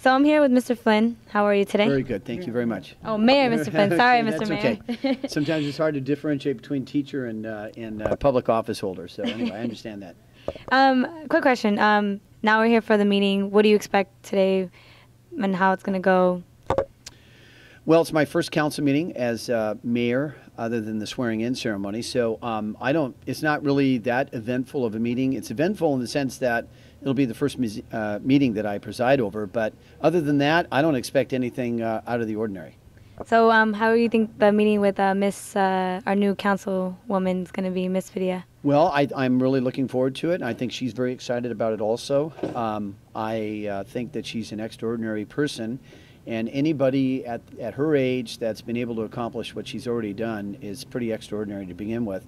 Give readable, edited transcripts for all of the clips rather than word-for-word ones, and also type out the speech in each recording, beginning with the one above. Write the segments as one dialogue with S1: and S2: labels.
S1: So I'm here with Mr. Flynn. How are you today?
S2: Very good. Thank you very much.
S1: Oh, Mayor, Mr. Flynn. Sorry, Mr. Mayor.
S2: Okay. Sometimes it's hard to differentiate between teacher and public office holder. So anyway, I understand that.
S1: Quick question. Now we're here for the meeting. What do you expect today and how it's going to go?
S2: Well, it's my first council meeting as mayor, other than the swearing-in ceremony. So it's not really that eventful of a meeting. It's eventful in the sense that it'll be the first meeting that I preside over. But other than that, I don't expect anything out of the ordinary.
S1: So how do you think the meeting with our new councilwoman is going to be, Miss Padilla?
S2: Well, I'm really looking forward to it, and I think she's very excited about it also. I think that she's an extraordinary person, and anybody at her age that's been able to accomplish what she's already done is pretty extraordinary to begin with.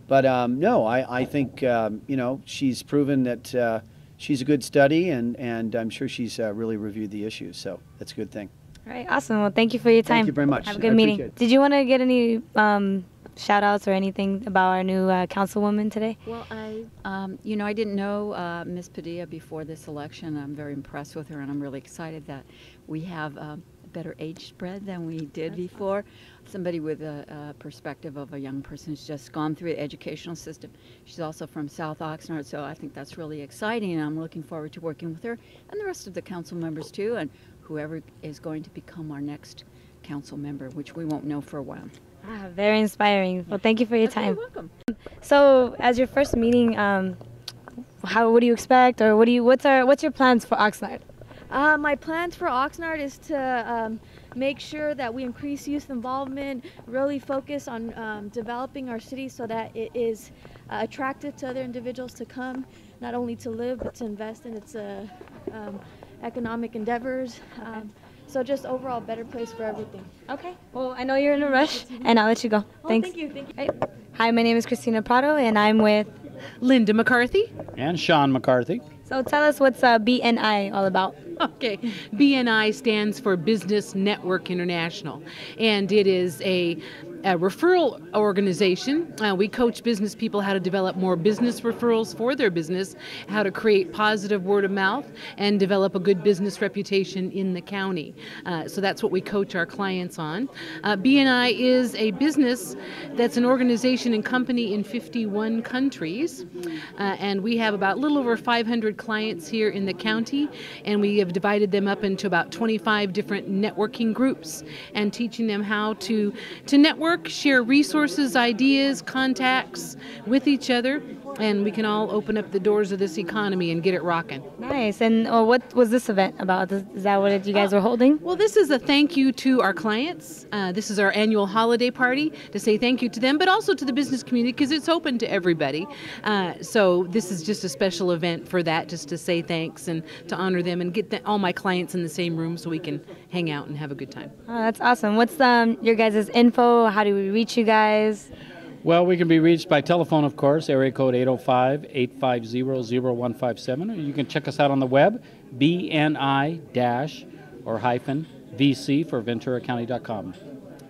S2: But no, I think she's proven that she's a good study, and I'm sure she's really reviewed the issues, so that's a good thing.
S1: All right, awesome. Well, thank you for your time.
S2: Thank you very much.
S1: Have a good meeting. Did you want to get any shout-outs or anything about our new councilwoman today?
S3: Well, I didn't know Ms. Padilla before this election. I'm very impressed with her, and I'm really excited that we have a better age spread than we did before. Somebody with a perspective of a young person who's just gone through the educational system. She's also from South Oxnard, so I think that's really exciting, and I'm looking forward to working with her and the rest of the council members too, and whoever is going to become our next council member, which we won't know for a while.
S1: Very inspiring. Well, thank you for your time.
S3: You're welcome.
S1: So, as your first meeting, what do you expect, or what's your plans for Oxnard?
S4: My plans for Oxnard is to make sure that we increase youth involvement, really focus on developing our city so that it is attractive to other individuals to come, not only to live, but to invest in its economic endeavors. So just overall a better place for everything.
S1: Okay. Well, I know you're in a rush, and I'll let you go. Thanks.
S4: Thank you. Thank you.
S1: Right. Hi, my name is Christina Prado, and I'm with
S5: Linda McCarthy.
S6: And Sean McCarthy.
S1: So tell us what's BNI all about.
S5: Okay, BNI stands for Business Network International, and it is a referral organization. We coach business people how to develop more business referrals for their business, how to create positive word of mouth, and develop a good business reputation in the county. So that's what we coach our clients on. BNI is a business that's an organization and company in 51 countries, and we have about a little over 500 clients here in the county, and we have divided them up into about 25 different networking groups and teaching them how to network, share resources, ideas, contacts with each other, and we can all open up the doors of this economy and get it rocking.
S1: Nice. And what was this event about? Is that what you guys were holding?
S5: Well, this is a thank you to our clients. This is our annual holiday party to say thank you to them, but also to the business community because it's open to everybody. So this is just a special event for that, just to say thanks and to honor them and get all my clients in the same room so we can hang out and have a good time.
S1: Oh, that's awesome. What's your guys' info? How do we reach you guys?
S6: Well, we can be reached by telephone, of course, area code 805-850-0157, or you can check us out on the web, BNI-VC for VenturaCounty.com,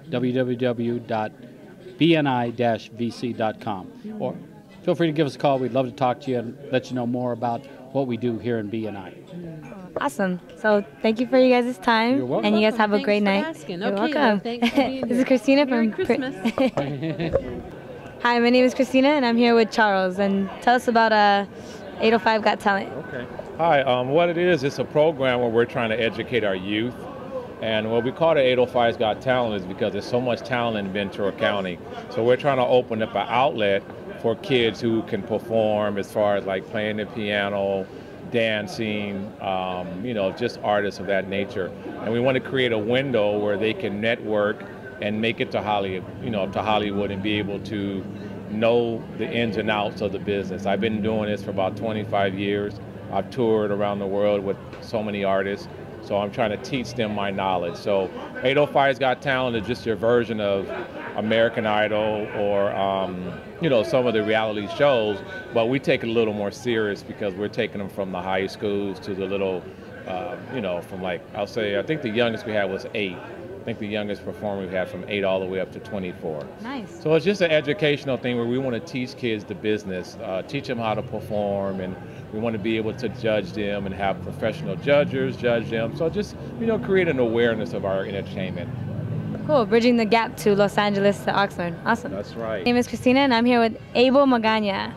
S6: www.bni-vc.com. Or feel free to give us a call. We'd love to talk to you and let you know more about what we do here in BNI.
S1: Awesome. So thank you for you guys' time.
S6: You're welcome.
S1: And you guys have a great night.
S5: Asking.
S1: You're
S5: Okay,
S1: welcome.
S5: thanks for being
S1: This
S5: here.
S1: is Christina
S5: Merry
S1: from
S5: Christmas.
S1: Hi, my name is Christina, and I'm here with Charles. And tell us about 805 Got Talent.
S7: Okay. Hi. What it is, it's a program where we're trying to educate our youth. And what we call it 805's Got Talent is because there's so much talent in Ventura County. So we're trying to open up an outlet for kids who can perform as far as like playing the piano, dancing, just artists of that nature. And we want to create a window where they can network and make it to Hollywood and be able to know the ins and outs of the business. I've been doing this for about 25 years. I've toured around the world with so many artists, so I'm trying to teach them my knowledge. So 805's Got Talent is just your version of American Idol or some of the reality shows, but we take it a little more serious because we're taking them from the high schools to the little, from like, I think the youngest we had was 8. I think the youngest performer we've had from 8 all the way up to 24.
S1: Nice.
S7: So it's just an educational thing where we want to teach kids the business, teach them how to perform, and we want to be able to judge them and have professional judges judge them. So just, create an awareness of our entertainment.
S1: Cool, bridging the gap to Los Angeles to Oxnard. Awesome.
S7: That's right.
S1: My name is Christina, and I'm here with Abel Magana.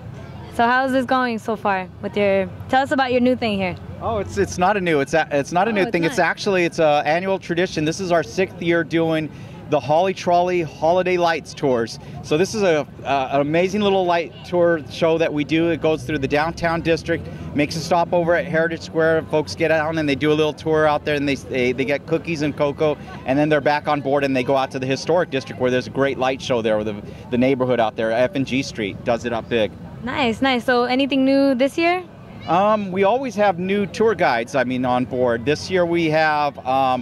S1: So how's this going so far with tell us about your new thing here.
S8: Oh, it's not a new new thing. It's actually an annual tradition. This is our 6th year doing the Trolley Holiday Lights tours. So this is an amazing little light tour show that we do. It goes through the downtown district, makes a stop over at Heritage Square. Folks get out and they do a little tour out there, and they get cookies and cocoa, and then they're back on board and they go out to the historic district where there's a great light show there with the neighborhood out there. F&G Street does it up big. Nice. So anything new this year? We always have new tour guides, on board. This year we have El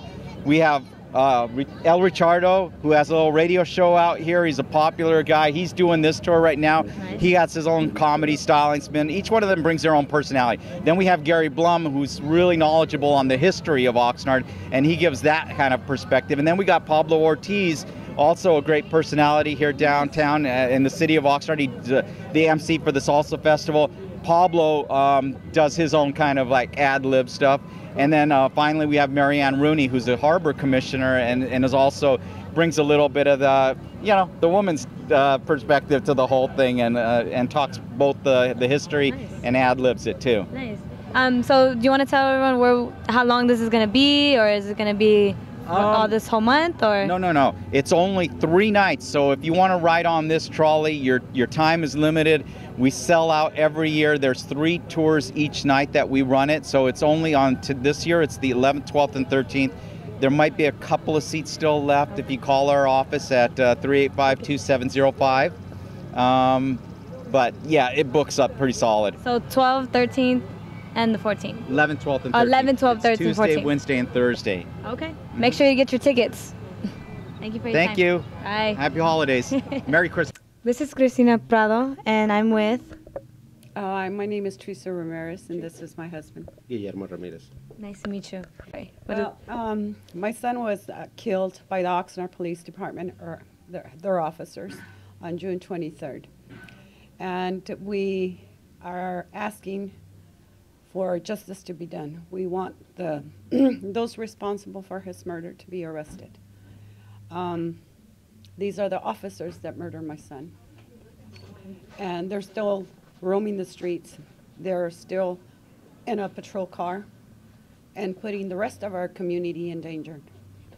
S8: Richardo, who has a little radio show out here. He's a popular guy. He's doing this tour right now. Nice. He has his own comedy styling spin. Each one of them brings their own personality. Then we have Gary Blum, who's really knowledgeable on the history of Oxnard, and he gives that kind of perspective. And then we got Pablo Ortiz, also a great personality here downtown in the city of Oxnard. He's the MC for the Salsa Festival. Pablo does his own kind of like ad-lib stuff. And then finally we have Marianne Rooney, who's a harbor commissioner and is also brings a little bit of the woman's perspective to the whole thing, and talks both the history and ad-libs it too.
S1: Nice. So do you want to tell everyone how long this is going to be, or is it going to be all this whole month, or?
S8: No. It's only 3 nights. So if you want to ride on this trolley, your time is limited. We sell out every year. There's 3 tours each night that we run it. So it's only this year. It's the 11th, 12th, and 13th. There might be a couple of seats still left if you call our office at 385-2705. But yeah, it books up pretty solid.
S1: So 12th, 13th, and the 14th.
S8: 11th, 12th, and 13th.
S1: 11th, 12th, 13th,
S8: Tuesday,
S1: 14th.
S8: Wednesday, and Thursday.
S1: Okay. Make sure you get your tickets. Thank you for your time.
S8: Thank you.
S1: Bye.
S8: Happy holidays. Merry Christmas.
S1: This is Cristina Prado, and I'm with...
S9: My name is Teresa Ramirez, and this is my husband.
S10: Guillermo Ramirez.
S1: Nice to meet you.
S9: My son was killed by the Oxnard Police Department, or their officers, on June 23rd. And we are asking for justice to be done. We want those responsible for his murder to be arrested. These are the officers that murdered my son. And they're still roaming the streets. They're still in a patrol car and putting the rest of our community in danger.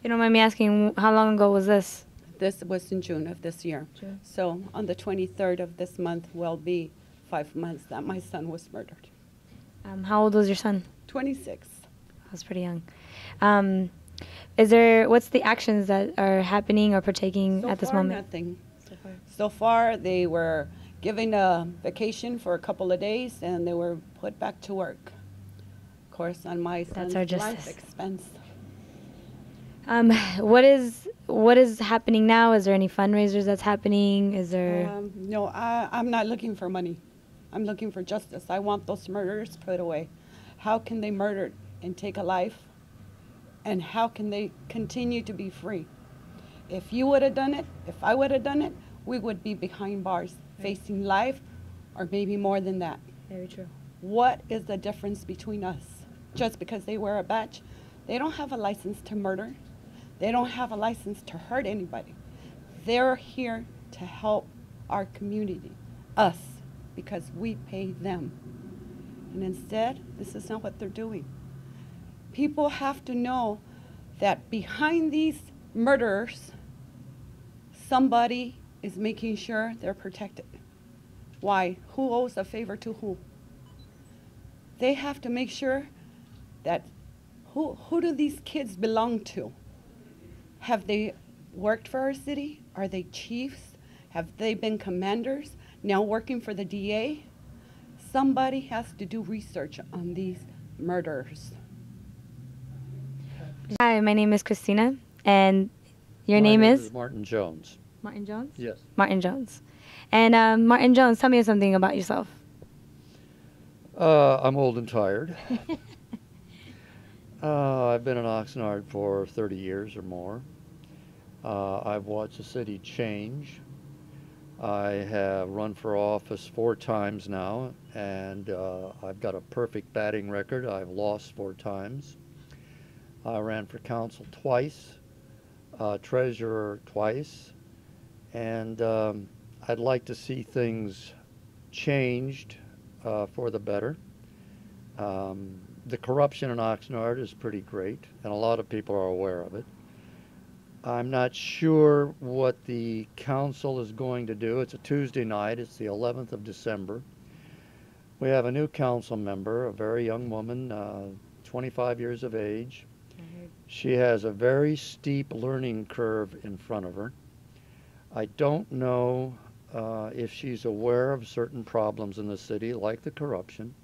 S1: You don't mind me asking, how long ago was this?
S9: This was in June of this year. June. So on the 23rd of this month will be 5 months that my son was murdered.
S1: How old was your son?
S9: 26.
S1: That's pretty young. What's the actions that are happening or partaking at this moment?
S9: Nothing. So far, they were given a vacation for a couple of days, and they were put back to work. Of course, on my son's life expense.
S1: What is happening now? Is there any fundraisers that's happening? Is there?
S9: No, I'm not looking for money. I'm looking for justice. I want those murderers put away. How can they murder and take a life? And how can they continue to be free? If you would have done it, if I would have done it, we would be behind bars, facing life, or maybe more than that.
S1: Very true.
S9: What is the difference between us? Just because they wear a badge, they don't have a license to murder. They don't have a license to hurt anybody. They're here to help our community, us, because we pay them. And instead, this is not what they're doing. People have to know that behind these murderers, somebody is making sure they're protected. Why? Who owes a favor to who? They have to make sure that who do these kids belong to? Have they worked for our city? Are they chiefs? Have they been commanders? Now working for the DA? Somebody has to do research on these murderers.
S1: Hi, my name is Christina, and your name is?
S10: Martin Jones.
S1: Martin Jones?
S10: Yes.
S1: Martin Jones. And Martin Jones, tell me something about yourself.
S10: I'm old and tired. I've been in Oxnard for 30 years or more. I've watched the city change. I have run for office 4 times now, and I've got a perfect batting record. I've lost 4 times. I ran for council twice, treasurer twice, and I'd like to see things changed for the better. The corruption in Oxnard is pretty great, and a lot of people are aware of it. I'm not sure what the council is going to do. It's a Tuesday night. It's the 11th of December. We have a new council member, a very young woman, 25 years of age. She has a very steep learning curve in front of her. I don't know if she's aware of certain problems in the city, like the corruption.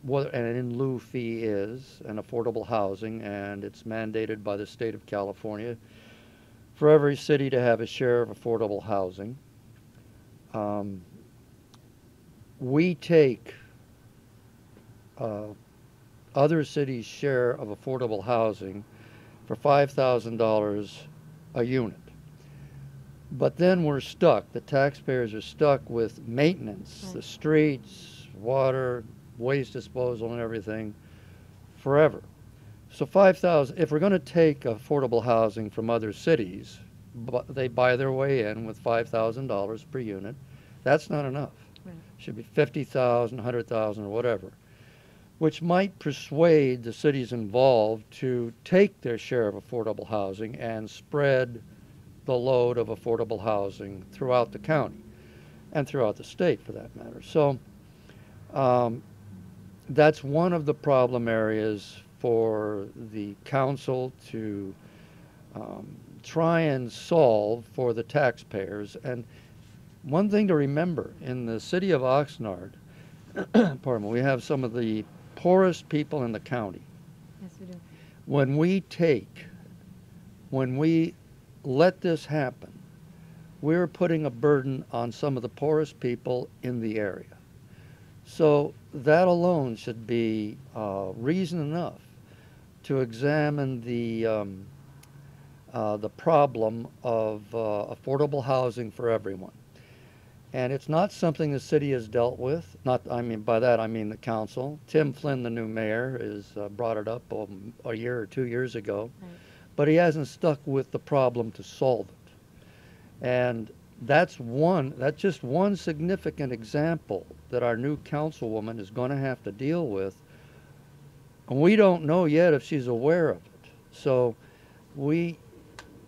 S10: What an in lieu fee is, and affordable housing, and it's mandated by the state of California for every city to have a share of affordable housing. We take other cities' share of affordable housing for $5,000 a unit. But then we're stuck. The taxpayers are stuck with maintenance, the streets, water, waste disposal and everything forever. So 5,000, if we're going to take affordable housing from other cities, they buy their way in with $5,000 per unit, that's not enough. Right. Should be 50,000, 100,000 or whatever, which might persuade the cities involved to take their share of affordable housing and spread the load of affordable housing throughout the county and throughout the state for that matter. So that's one of the problem areas for the council to try and solve for the taxpayers. And one thing to remember, in the city of Oxnard, pardon me, we have some of the poorest people in the county.
S1: Yes, we do.
S10: When we let this happen, we're putting a burden on some of the poorest people in the area. So that alone should be reason enough to examine the problem of affordable housing for everyone. And it's not something the city has dealt with. By that I mean the council. Tim Flynn, the new mayor, has brought it up a year or 2 years ago, right. But he hasn't stuck with the problem to solve it. And that's just one significant example that our new councilwoman is going to have to deal with. And we don't know yet if she's aware of it. So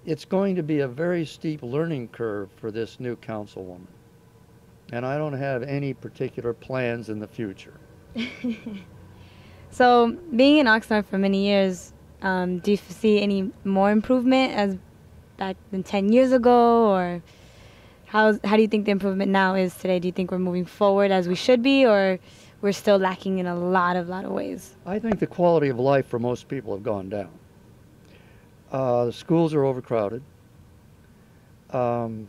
S10: it's going to be a very steep learning curve for this new councilwoman. And I don't have any particular plans in the future.
S1: So, being in Oxnard for many years, do you see any more improvement as back than 10 years ago, or how do you think the improvement now is today? Do you think we're moving forward as we should be, or we're still lacking in a lot of ways?
S10: I think the quality of life for most people have gone down. The schools are overcrowded. The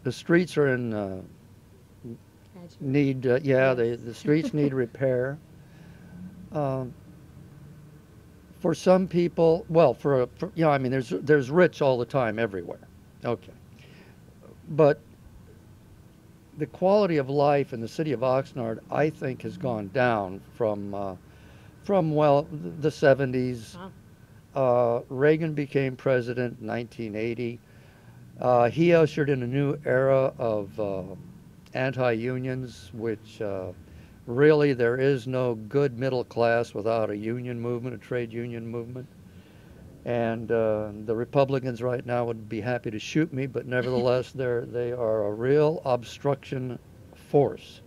S10: streets are in the streets need repair. For some people, there's rich all the time everywhere. Okay. But the quality of life in the city of Oxnard, I think, has gone down from the 70s. Reagan became president in 1980. He ushered in a new era of anti-unions, which really there is no good middle class without a union movement, a trade union movement. And the Republicans right now would be happy to shoot me, but nevertheless, they are a real obstruction force.